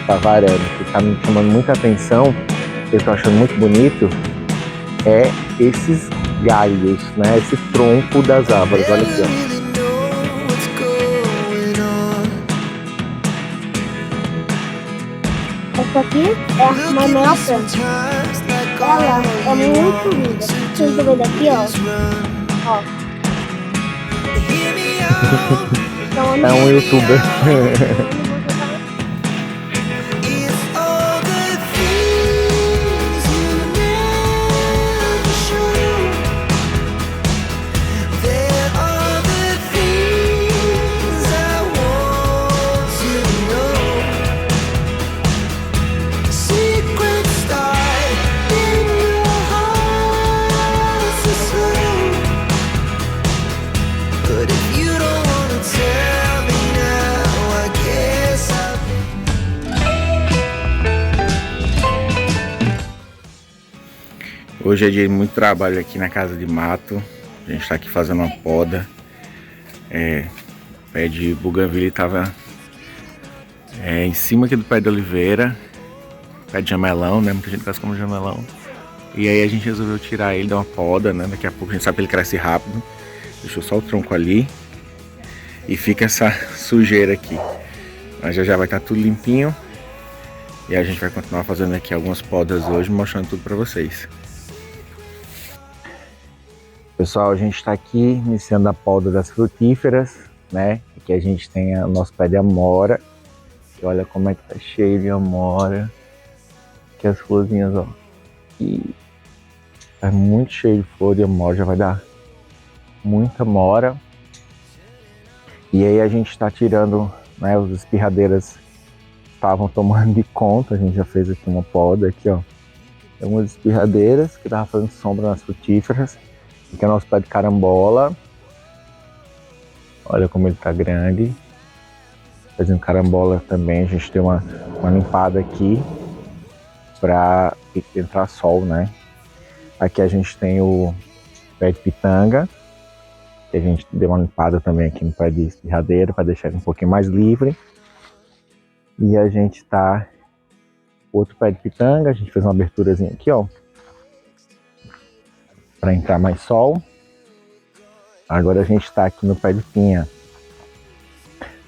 da varanda, que tá me chamando muita atenção, que eu tô achando muito bonito, é esses galhos, né? Esse tronco das árvores. Olha aqui, ó. Essa aqui é a Manuela Franco. Ela é muito linda. Vocês estão vendo aqui, ó. Ó. Então, É um youtuber. Hoje é dia de muito trabalho aqui na casa de mato. A gente tá aqui fazendo uma poda. O pé de buganvília estava em cima aqui do pé de oliveira. Pé de jamelão, né? Muita gente conhece como jamelão. E aí a gente resolveu tirar ele, dar uma poda, né? Daqui a pouco a gente sabe que ele cresce rápido. Deixou só o tronco ali. E fica essa sujeira aqui. Mas já vai estar tudo limpinho. E a gente vai continuar fazendo aqui algumas podas hoje, mostrando tudo pra vocês. Pessoal, a gente está aqui iniciando a poda das frutíferas, né? Aqui a gente tem o nosso pé de amora. E olha como é que tá cheio de amora. Aqui as florzinhas, ó. E é muito cheio de flor de amora, já vai dar muita amora. E aí a gente está tirando, né? Os espirradeiras estavam tomando de conta. A gente já fez aqui uma poda aqui, ó. Tem umas espirradeiras que estavam fazendo sombra nas frutíferas. Aqui é o nosso pé de carambola. Olha como ele tá grande. Fazendo carambola também, a gente tem uma limpada aqui para entrar sol, né? Aqui a gente tem o pé de pitanga, que a gente deu uma limpada também aqui no pé de espirradeira para deixar ele um pouquinho mais livre. E a gente tá outro pé de pitanga, a gente fez uma aberturazinha aqui, ó, para entrar mais sol. Agora a gente está aqui no pé de pinha,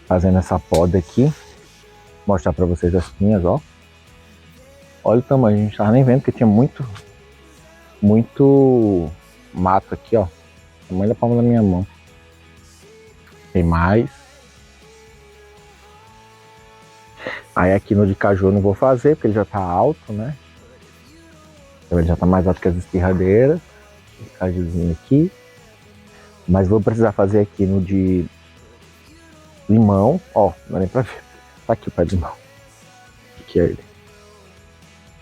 fazendo essa poda aqui. Vou mostrar para vocês as pinhas, ó. Olha o tamanho, a gente tava nem vendo que tinha muito mato aqui, ó. Tamanho da palma da minha mão. Tem mais. Aí aqui no de caju eu não vou fazer, porque ele já tá alto, né? Então ele já tá mais alto que as espirradeiras. Esse cajuzinho aqui. Mas vou precisar fazer aqui no de limão, ó, não dá nem pra ver. Tá aqui o pé de limão. Aqui é ele.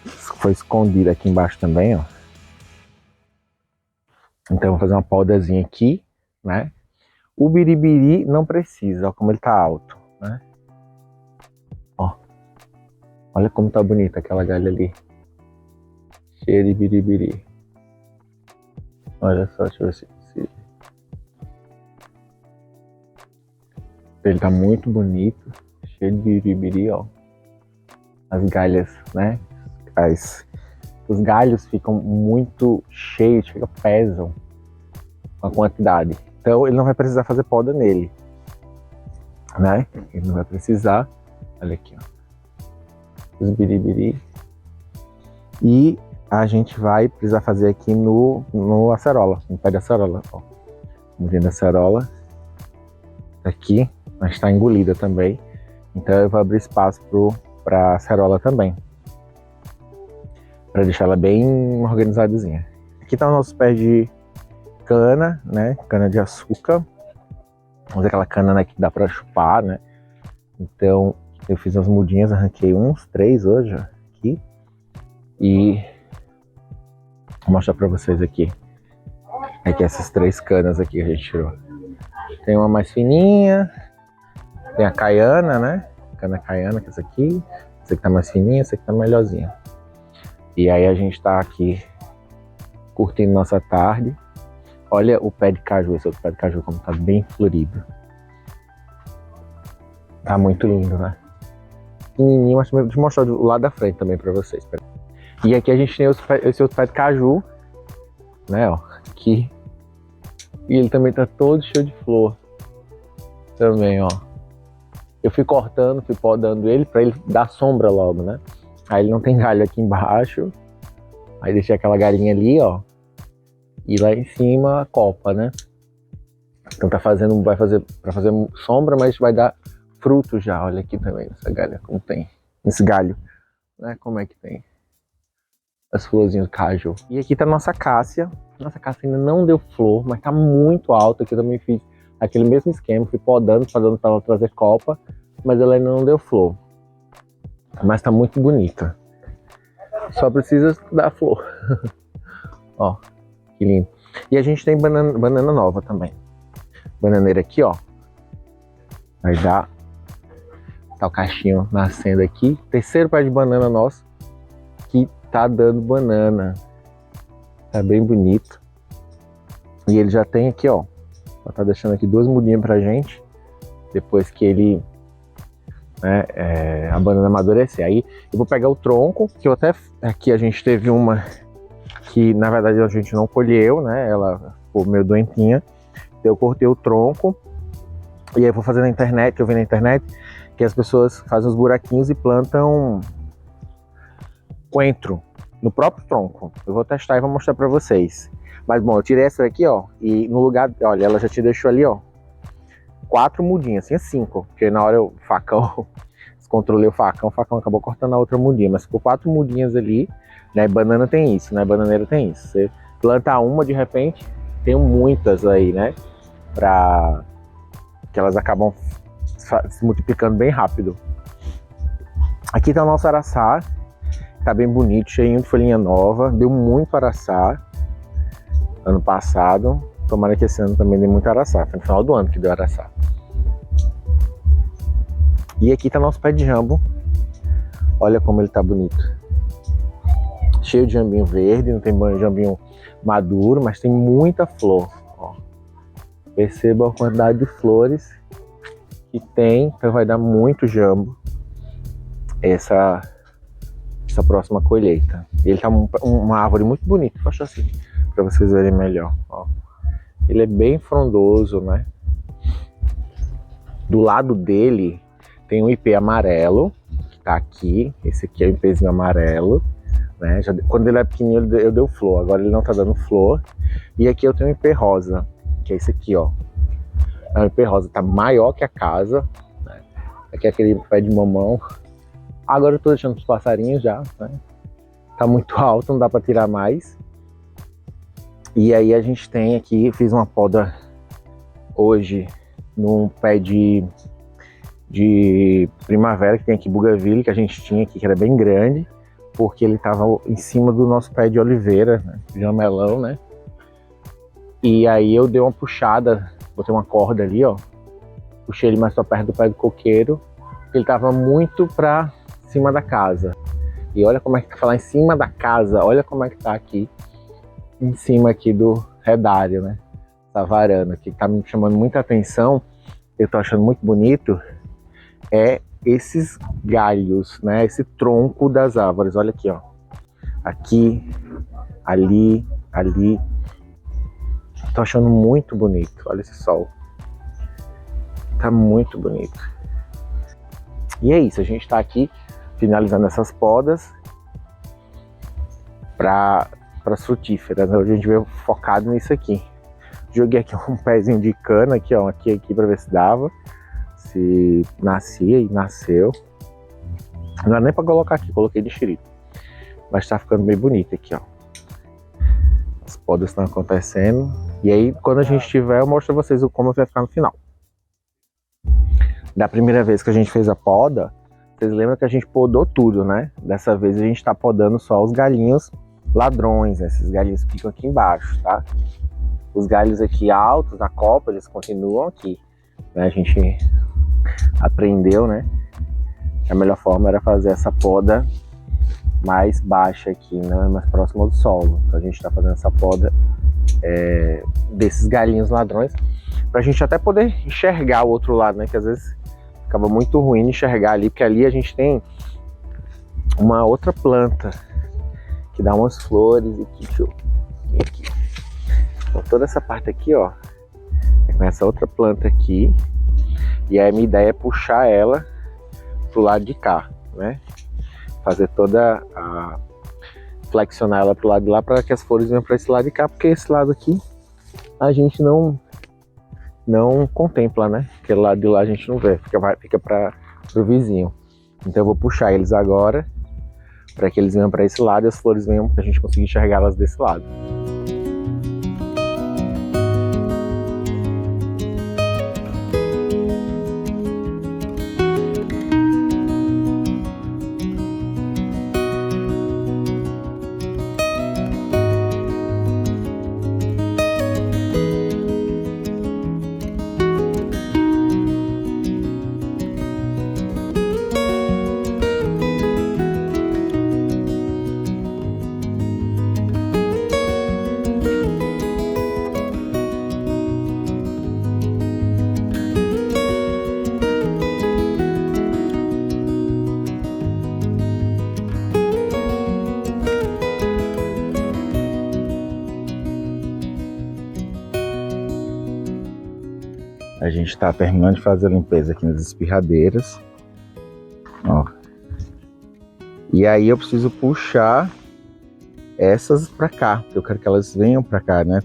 Foi escondido aqui embaixo também, ó. Então eu vou fazer uma podazinha aqui, né? O biribiri não precisa, ó, como ele tá alto, né? Ó. Olha como tá bonita aquela galha ali. Cheia de biribiri. Olha só, deixa eu ver se... Ele tá muito bonito, cheio de biribiri, ó. As galhas, né? Os galhos ficam muito cheios, pesam com a quantidade. Então ele não vai precisar fazer poda nele, né? Ele não vai precisar. Olha aqui, ó. Os biribiri. E a gente vai precisar fazer aqui no acerola, no pé da acerola, ó. Vamos ver a acerola. Aqui, mas está engolida também. Então eu vou abrir espaço para a acerola também, para deixar ela bem organizadazinha. Aqui tá os nossos pés de cana, né? Cana de açúcar. Vamos aquela cana, né, que dá para chupar, né? Então eu fiz umas mudinhas, arranquei uns 3 hoje, ó, aqui. E vou mostrar para vocês aqui. Aqui essas 3 canas aqui que a gente tirou. Tem uma mais fininha, tem a caiana, né? Cana caiana, que é essa aqui. Essa aqui tá mais fininha, essa aqui tá melhorzinha. E aí a gente tá aqui curtindo nossa tarde. Olha o pé de caju, esse outro pé de caju como tá bem florido. Tá muito lindo, né? pequenininho, mas deixa eu mostrar do lado da frente também pra vocês. E aqui a gente tem esse outro pé de caju, né, ó, aqui. E ele também tá todo cheio de flor. Também, ó. Eu fui cortando, fui podando ele pra ele dar sombra logo, né? Aí ele não tem galho aqui embaixo. Aí deixei aquela galinha ali, ó. E lá em cima a copa, né? Então tá fazendo, vai fazer pra fazer sombra, mas vai dar fruto já. Olha aqui também nessa galha, como tem. Nesse galho, né? Como é que tem as florzinhas do caju. E aqui tá a nossa cássia. Nossa cássia ainda não deu flor, mas tá muito alta. Aqui eu também fiz aquele mesmo esquema, fui podando pra ela trazer copa, mas ela ainda não deu flor. Mas tá muito bonita. Só precisa dar flor. Ó, que lindo. E a gente tem banana nova também. Bananeira aqui, ó. Vai dar. Tá o cachinho nascendo aqui. Terceiro pé de banana nosso que tá dando banana. Tá bem bonito. E ele já tem aqui, ó. Tá deixando aqui 2 mudinhas pra gente. Depois que ele, né, a banana amadurecer. Aí eu vou pegar o tronco, que eu até... Aqui a gente teve uma que na verdade a gente não colheu, né? Ela ficou meio doentinha. Eu cortei o tronco. E aí eu vou fazer na internet, eu vi na internet que as pessoas fazem os buraquinhos e plantam coentro no próprio tronco. Eu vou testar e vou mostrar pra vocês. Mas bom, eu tirei essa daqui, ó, e no lugar, olha, ela já te deixou ali, ó, 4 mudinhas, assim, 5, porque na hora o facão, descontrolei o facão acabou cortando a outra mudinha, mas ficou 4 mudinhas ali, né? Banana tem isso, né? Bananeira tem isso. Você planta uma, de repente, tem muitas aí, né? Pra que elas acabam se multiplicando bem rápido. Aqui tá o nosso araçá, tá bem bonito, cheio de folhinha nova, deu muito araçá ano passado. Tomara que esse ano também dê muito araçá, foi no final do ano que deu araçá. E aqui tá nosso pé de jambo, olha como ele tá bonito. Cheio de jambinho verde, não tem jambinho maduro, mas tem muita flor, ó. Perceba a quantidade de flores que tem, então vai dar muito jambo essa próxima colheita. Ele tá uma árvore muito bonita, deixa assim, para vocês verem melhor, ó. Ele é bem frondoso, né? Do lado dele tem um ipê amarelo, que tá aqui. Esse aqui é o ipêzinho amarelo, né? Quando ele é pequenininho eu deu flor, agora ele não tá dando flor. E aqui eu tenho um ipê rosa, que é esse aqui, ó. O ipê rosa tá maior que a casa, né? Aqui é aquele pé de mamão. Agora eu tô deixando os passarinhos já, né? Tá muito alto, não dá para tirar mais. E aí a gente tem aqui, fiz uma poda hoje num pé de primavera que tem aqui, Bougainville, que a gente tinha aqui, que era bem grande, porque ele tava em cima do nosso pé de oliveira, né? Jamelão, né? E aí eu dei uma puxada, botei uma corda ali, ó, puxei ele mais pra perto do pé do coqueiro, porque ele tava muito pra cima da casa. E olha como é que tá lá em cima da casa, olha como é que tá aqui, em cima aqui do redário, né? Essa varanda aqui que tá me chamando muita atenção, eu tô achando muito bonito, é esses galhos, né? Esse tronco das árvores, olha aqui, ó. Aqui, ali, ali. Tô achando muito bonito, olha esse sol. Tá muito bonito. E é isso, a gente tá aqui finalizando essas podas para as frutíferas. Hoje a gente veio focado nisso aqui. Joguei aqui um pezinho de cana aqui, ó, aqui para ver se dava, se nascia, e nasceu. Não era nem para colocar aqui, coloquei de xerife. Mas tá ficando bem bonito aqui, ó. As podas estão acontecendo. E aí, quando a gente tiver, eu mostro pra vocês como vai ficar no final. Da primeira vez que a gente fez a poda, vocês lembram que a gente podou tudo, né? Dessa vez a gente tá podando só os galhinhos ladrões, né? Esses galhinhos ficam aqui embaixo, tá? Os galhos aqui altos da copa, eles continuam aqui, né? A gente aprendeu, né? Que a melhor forma era fazer essa poda mais baixa aqui, né? Mais próxima do solo. Então a gente tá fazendo essa poda desses galhinhos ladrões, pra gente até poder enxergar o outro lado, né? Que às vezes ficava muito ruim de enxergar ali, porque ali a gente tem uma outra planta que dá umas flores aqui, deixa eu ver aqui. Então toda essa parte aqui, ó, é com essa outra planta aqui, e aí a minha ideia é puxar ela pro lado de cá, né? Fazer toda a... flexionar ela pro lado de lá para que as flores venham para esse lado de cá, porque esse lado aqui a gente não contempla, né? Aquele lado de lá a gente não vê, fica para o vizinho. Então eu vou puxar eles agora para que eles venham para esse lado e as flores venham para a gente conseguir enxergá-las desse lado. A gente está terminando de fazer a limpeza aqui nas espirradeiras, ó. E aí eu preciso puxar essas para cá, porque eu quero que elas venham para cá, né?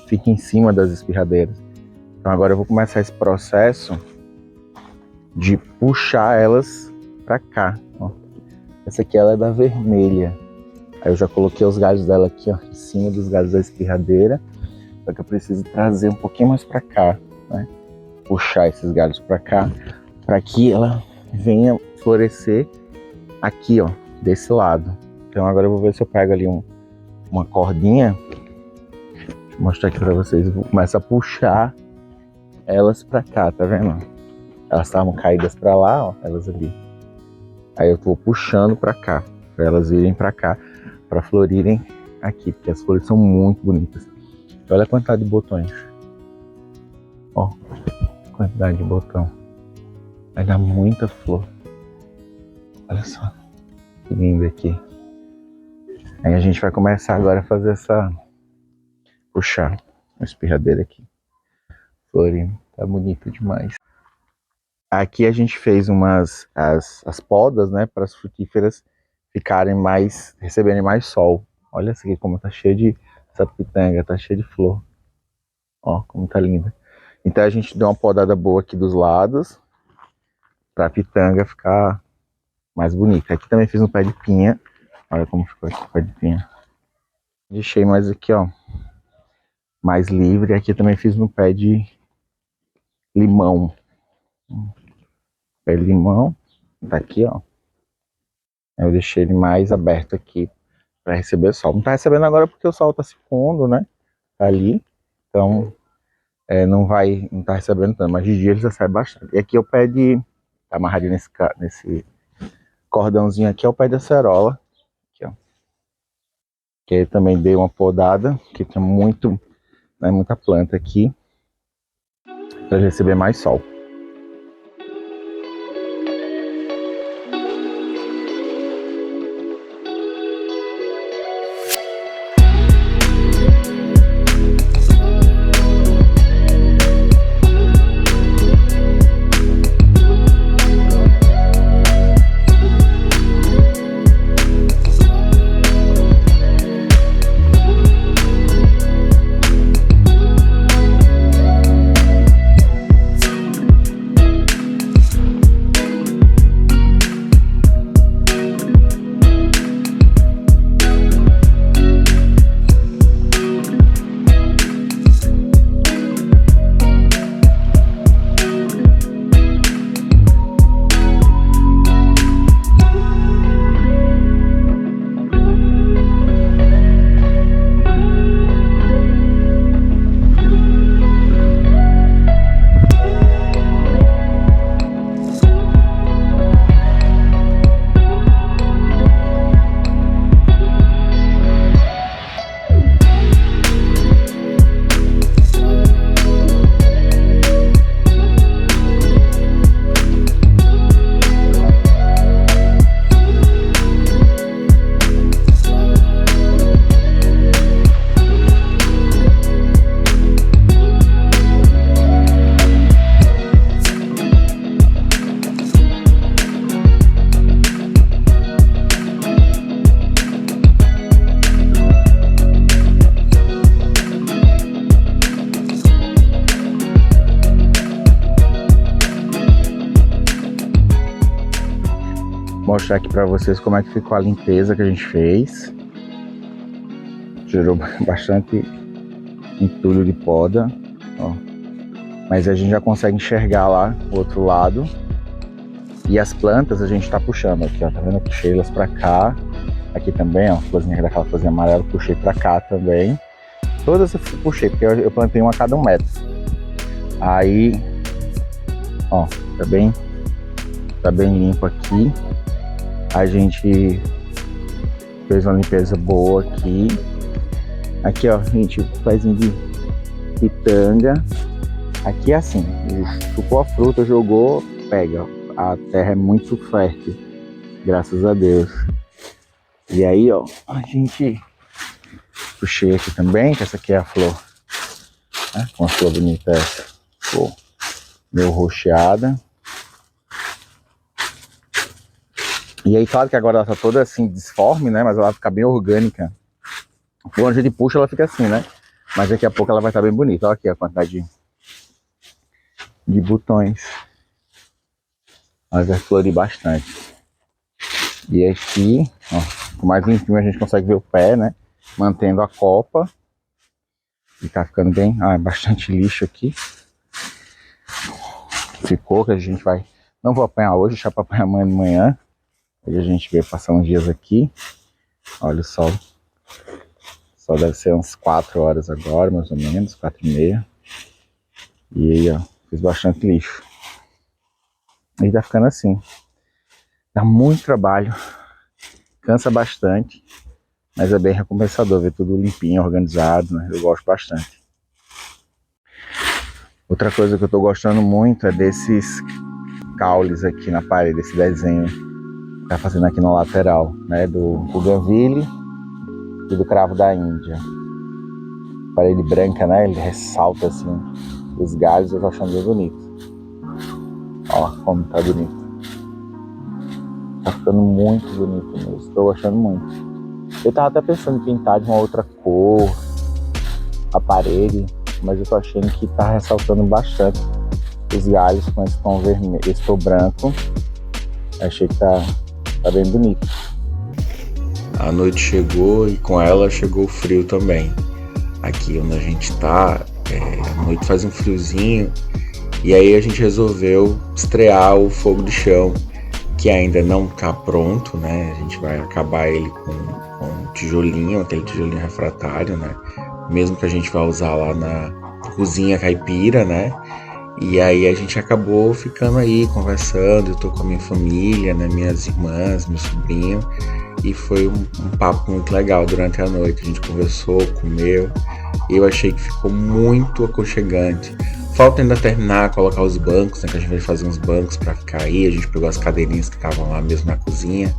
Fiquem em cima das espirradeiras. Então agora eu vou começar esse processo de puxar elas para cá, ó. Essa aqui ela é da vermelha. Aí eu já coloquei os galhos dela aqui, ó, em cima dos galhos da espirradeira. Só que eu preciso trazer um pouquinho mais para cá, né? Puxar esses galhos para cá, para que ela venha florescer aqui, ó, desse lado. Então agora eu vou ver se eu pego ali uma cordinha. Deixa eu mostrar aqui para vocês. Eu vou começar a puxar elas para cá, tá vendo? Elas estavam caídas para lá, ó, elas ali. Aí eu vou puxando para cá, para elas virem para cá, para florirem aqui, porque as flores são muito bonitas. Olha a quantidade de botões. Ó, quantidade de botão. Vai dar muita flor. Olha só que lindo aqui. Aí a gente vai começar agora a fazer puxar a espirradeira aqui. Florinho, tá bonito demais. Aqui a gente fez as podas, né, para as frutíferas receberem mais sol. Olha essa aqui como tá cheia essa pitanga, tá cheia de flor. Ó, como tá linda. Então a gente deu uma podada boa aqui dos lados, para a pitanga ficar mais bonita. Aqui também fiz um pé de pinha. Olha como ficou aqui o pé de pinha. Deixei mais aqui, ó, mais livre. Aqui também fiz um pé de limão. Pé de limão, tá aqui, ó. Eu deixei ele mais aberto aqui para receber sol. Não tá recebendo agora porque o sol tá se pondo, né? Tá ali. Então não tá recebendo tanto, mas de dia ele já sai bastante. E aqui é o pé tá amarradinho nesse cordãozinho aqui, é o pé de acerola. Aqui, ó. Que eu também dei uma podada, que tinha muita planta aqui, para receber mais sol. mostrar aqui pra vocês como é que ficou a limpeza que a gente fez. Tirou bastante entulho de poda, ó. Mas a gente já consegue enxergar lá o outro lado. E as plantas a gente tá puxando aqui, ó. Tá vendo? Eu puxei elas pra cá. Aqui também, ó, florzinha daquela florzinha amarela, puxei pra cá também. Todas eu puxei, porque eu plantei uma a cada 1 metro. Aí, ó, tá bem limpo aqui. A gente fez uma limpeza boa aqui. Aqui, ó, gente, pezinho de pitanga. Aqui é assim, chupou a fruta, jogou, pega. A terra é muito fértil, graças a Deus. E aí, ó, a gente puxei aqui também, que essa aqui é a flor, né? Uma flor bonita essa, flor meio roxeada. E aí, claro que agora ela tá toda assim, disforme, né? Mas ela vai ficar bem orgânica. Quando a gente puxa, ela fica assim, né? Mas daqui a pouco ela vai estar bem bonita. Olha aqui a quantidade de botões. Ela vai florir bastante. E aqui, ó, com mais limpinho a gente consegue ver o pé, né? Mantendo a copa. E tá ficando bem... Ah, é bastante lixo aqui. Ficou, que a gente vai... Não vou apanhar hoje, deixar pra apanhar amanhã de manhã. Aí a gente veio passar uns dias aqui. Olha o sol. Só deve ser uns 4 horas agora, mais ou menos, 4h30. E aí, ó, fiz bastante lixo. E tá ficando assim. Dá muito trabalho. Cansa bastante. Mas é bem recompensador ver tudo limpinho, organizado, né? Eu gosto bastante. Outra coisa que eu tô gostando muito é desses caules aqui na parede, esse desenho que tá fazendo aqui na lateral, né? Do Bougainville e do cravo da Índia. Parede branca, né? Ele ressalta assim os galhos, eu tô achando bem bonito. Ó como tá bonito. Tá ficando muito bonito mesmo, tô gostando muito. Eu tava até pensando em pintar de uma outra cor a parede, mas eu tô achando que tá ressaltando bastante os galhos com esse tom vermelho, esse tom branco. Achei que tá bem bonito. A noite chegou e com ela chegou o frio também. Aqui onde a gente tá, a noite faz um friozinho. E aí a gente resolveu estrear o fogo de chão, que ainda não tá pronto, né? A gente vai acabar ele com um tijolinho, aquele tijolinho refratário, né? Mesmo que a gente vai usar lá na cozinha caipira, né? E aí a gente acabou ficando aí conversando, eu tô com a minha família, né? Minhas irmãs, meu sobrinho. E foi um papo muito legal durante a noite. A gente conversou, comeu. E eu achei que ficou muito aconchegante. Falta ainda terminar, colocar os bancos, né? Que a gente vai fazer uns bancos pra ficar aí. A gente pegou as cadeirinhas que estavam lá mesmo na cozinha.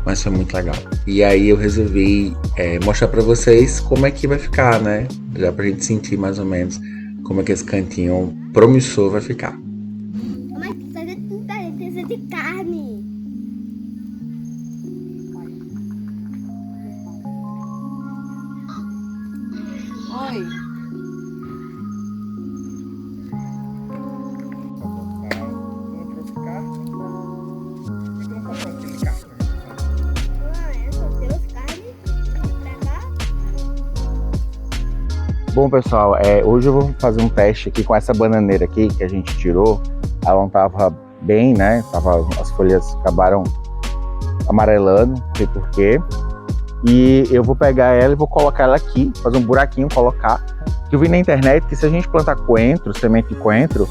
Mas foi muito legal. E aí eu resolvi mostrar pra vocês como é que vai ficar, né? Já pra gente sentir mais ou menos como é que esse cantinho promissor vai ficar. Mas precisa de carne. Oi. Bom, pessoal, hoje eu vou fazer um teste aqui com essa bananeira aqui que a gente tirou. Ela não tava bem, né? As folhas acabaram amarelando, não sei porquê. E eu vou pegar ela e vou colocar ela aqui, fazer um buraquinho, colocar. Que eu vi na internet que se a gente plantar coentro, semente de coentro,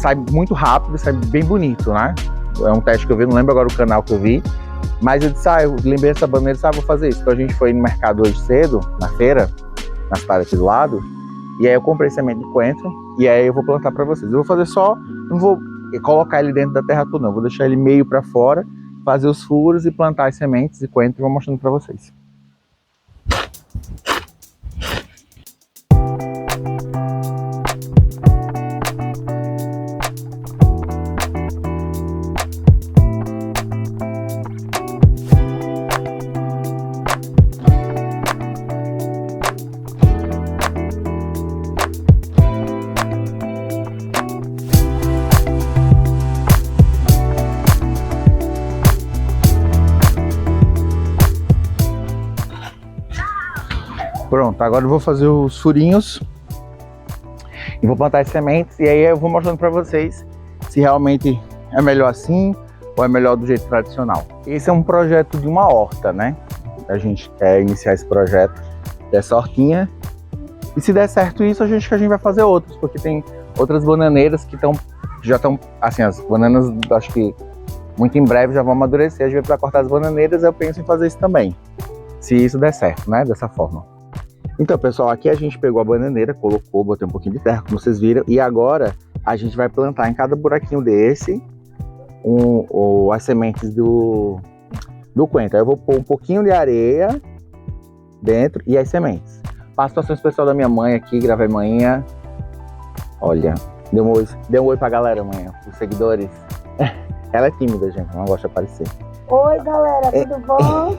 sai muito rápido, sai bem bonito, né? É um teste que eu vi, não lembro agora o canal que eu vi. Mas eu disse, eu lembrei dessa bananeira, vou fazer isso. Então a gente foi no mercado hoje cedo, na feira, na cidade aqui do lado, e aí eu comprei semente de coentro, e aí eu vou plantar para vocês. Eu vou fazer só, não vou colocar ele dentro da terra toda não, vou deixar ele meio para fora, fazer os furos e plantar as sementes de coentro e vou mostrando para vocês. Pronto, agora eu vou fazer os furinhos e vou plantar as sementes, e aí eu vou mostrando para vocês se realmente é melhor assim ou é melhor do jeito tradicional. Esse é um projeto de uma horta, né? A gente quer iniciar esse projeto dessa hortinha, e se der certo isso, a gente vai fazer outros, porque tem outras bananeiras que já estão, assim, as bananas, acho que muito em breve já vão amadurecer. A gente vai cortar as bananeiras, eu penso em fazer isso também, se isso der certo, né? Dessa forma. Então, pessoal, aqui a gente pegou a bananeira, colocou, botei um pouquinho de terra, como vocês viram, e agora a gente vai plantar em cada buraquinho desse as sementes do coentro. Aí eu vou pôr um pouquinho de areia dentro e as sementes. Participação especial da minha mãe aqui, gravei manhã. Olha, deu um oi pra galera, manhã, os seguidores. Ela é tímida, gente, não gosta de aparecer. Oi, galera, tudo bom?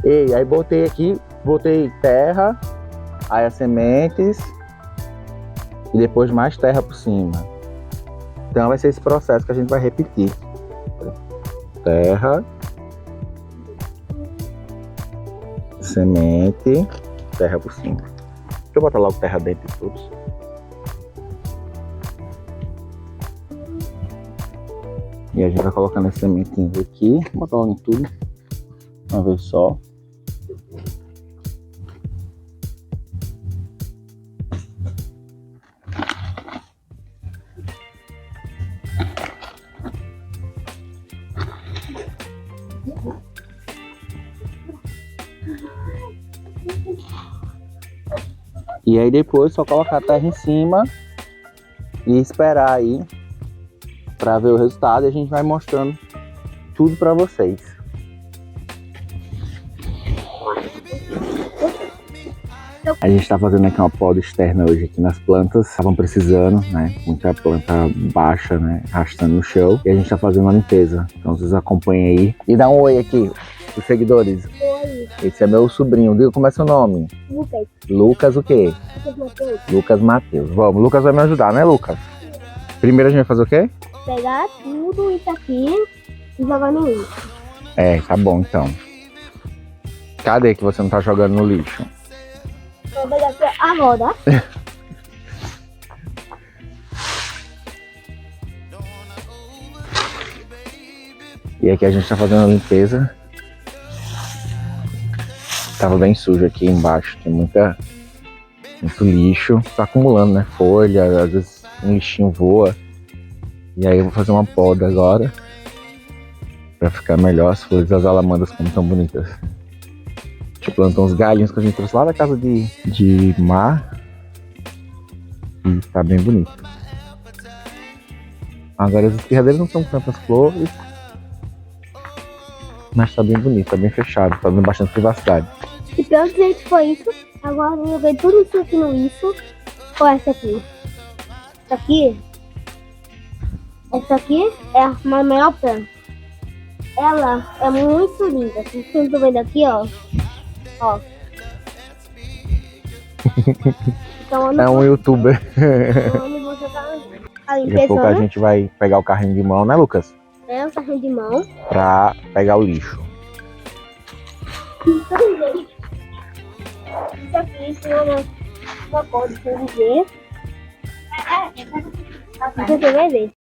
E aí botei terra, aí as sementes e depois mais terra por cima. Então vai ser esse processo que a gente vai repetir. Terra, semente, terra por cima. Deixa eu botar logo terra dentro de todos. E a gente vai colocando as sementinhas aqui, vou botar logo em tudo, uma vez só. E aí depois só colocar a terra em cima e esperar aí para ver o resultado, e a gente vai mostrando tudo para vocês. A gente está fazendo aqui uma poda externa hoje aqui nas plantas, estavam precisando, né? Muita planta baixa, né? Arrastando no chão, e a gente está fazendo uma limpeza. Então vocês acompanhem aí e dá um oi aqui os seguidores. Oi, Esse é meu sobrinho, diga como é seu nome? Lucas. Lucas o quê? Lucas Matheus. Vamos, Lucas vai me ajudar, né, Lucas? Primeiro a gente vai fazer o quê? Pegar tudo isso aqui e jogar no lixo. É, tá bom então. Cadê que você não tá jogando no lixo? Vou pegar aqui a roda. E aqui a gente tá fazendo a limpeza. Tava bem sujo aqui embaixo, tem muito lixo. Tá acumulando, né? Folha, às vezes um lixinho voa. E aí eu vou fazer uma poda agora pra ficar melhor. As flores das alamandas como tão bonitas. A gente plantou uns galhinhos que a gente trouxe lá da casa de mar. E tá bem bonito. Agora as espirradeiras não estão com tantas flores, mas tá bem bonito, tá bem fechado, tá dando bastante privacidade. E pelo jeito foi isso. Agora eu joguei tudo isso aqui no lixo. Olha essa aqui. Essa aqui é a maior planta. Ela é muito linda. Vocês estão vendo aqui, ó. Ó. Então, É um youtuber. então eu vou jogar a Daqui a limpeza, pouco a gente vai pegar o carrinho de mão, né, Lucas? né? O carrinho de mão. Pra pegar o lixo. Então, gente, isso aqui tem uma cor de ver. Você vai ver.